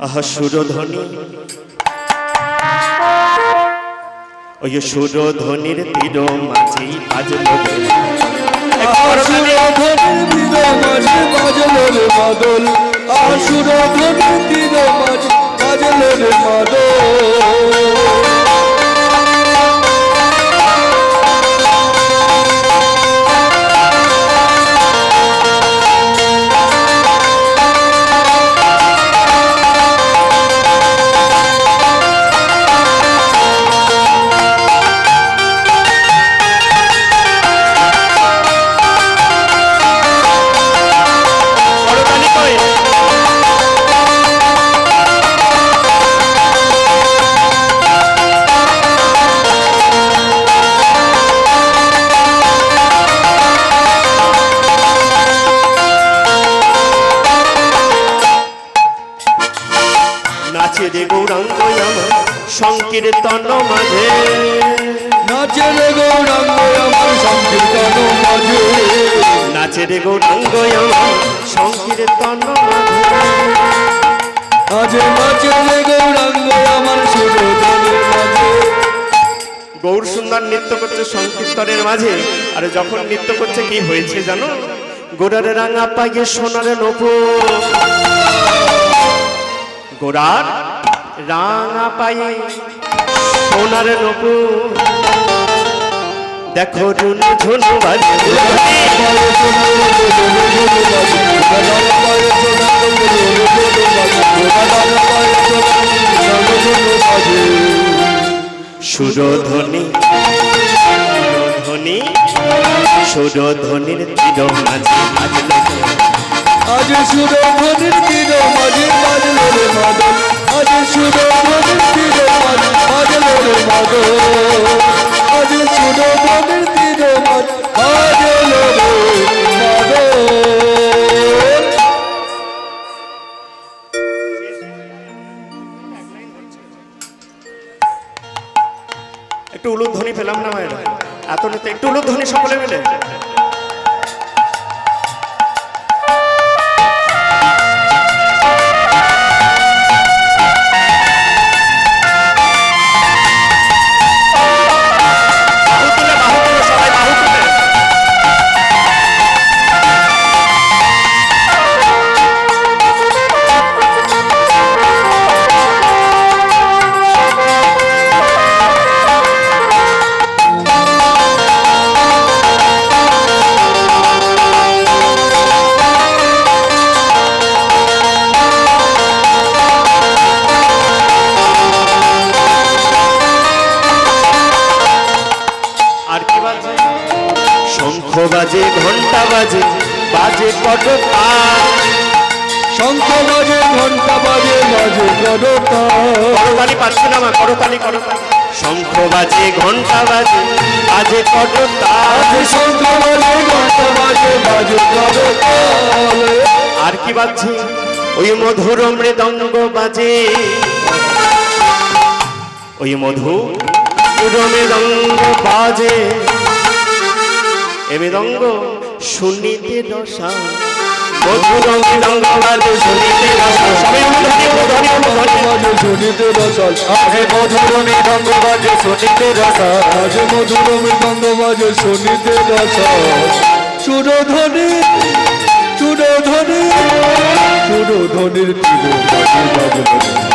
আহা সুরধ্বনি ওই সুরধ্বনির তীর মাঝি বাজলো সুরধ্বনির তীর মাঝি বাজলো রে মাদল সুরধ্বনির তীর মাঝি বাজলো রে মাদল সংকীর্তন মাঝে নাচে রে গৌরাঙ্গ আমার সংকীর্তন মাঝে নাচে রে গৌরাঙ্গ আমার সংকীর্তন মাঝে নাচে রে গৌরাঙ্গ আমার সুরধ্বনির মাঝে। গৌর সুন্দর নৃত্য করছে সংকীর্তনের মাঝে। আর যখন নৃত্য করছে কি হয়েছে জানো? গোড়ার রাঙা পায়ে সোনার নূপুর, গোড়ার রাঙা পায়ে সোনার নূপুর, দেখো ঝুনু ঝুনু বাজে সুরধ্বনি সুরধ্বনি সুরধ্বনির তীর মাঝে বাজলো আজ সুরধ্বনির তীর মাঝে বাজলো রে মাদল আজ সুরধ্বনির তীর মাঝে বাজলো রে মাদল আজ সুরধ্বনির তীর মাঝে বাজলো রে মাদল। একটু উলুধ্বনি পেলাম না মায়েরা? এত নিতে একটু উলুধ্বনি সকলে মিলে। শঙ্খ বাজে ঘন্টা বাজে বাজে কটকা, শঙ্খ বাজে ঘন্টা বাজে বাজে কটকা, করতালি পাচ্ছে না মা, করতালি করতালি। শঙ্খ বাজে ঘন্টা বাজে বাজে কটকা, শঙ্খ বাজে ঘন্টা বাজে বাজে কটকা। আর কি বাজছে? ওই মধুর মৃদঙ্গ বাজে, ওই মধুর মৃদঙ্গ বাজে। এ মৃদঙ্গ শুনিতে রসা, মধুর মৃদঙ্গ বাজে শুনিতে রসা। সবাই বাজে শুনিতে রসাল আগে মধুর মৃদঙ্গ বাজে শুনিতে রসাল আগে মধুর মৃদঙ্গ বাজে শুনিতে রসাল। সুরধ্বনি সুরধ্বনি সুরধ্বনির তীর মাঝে বাজলো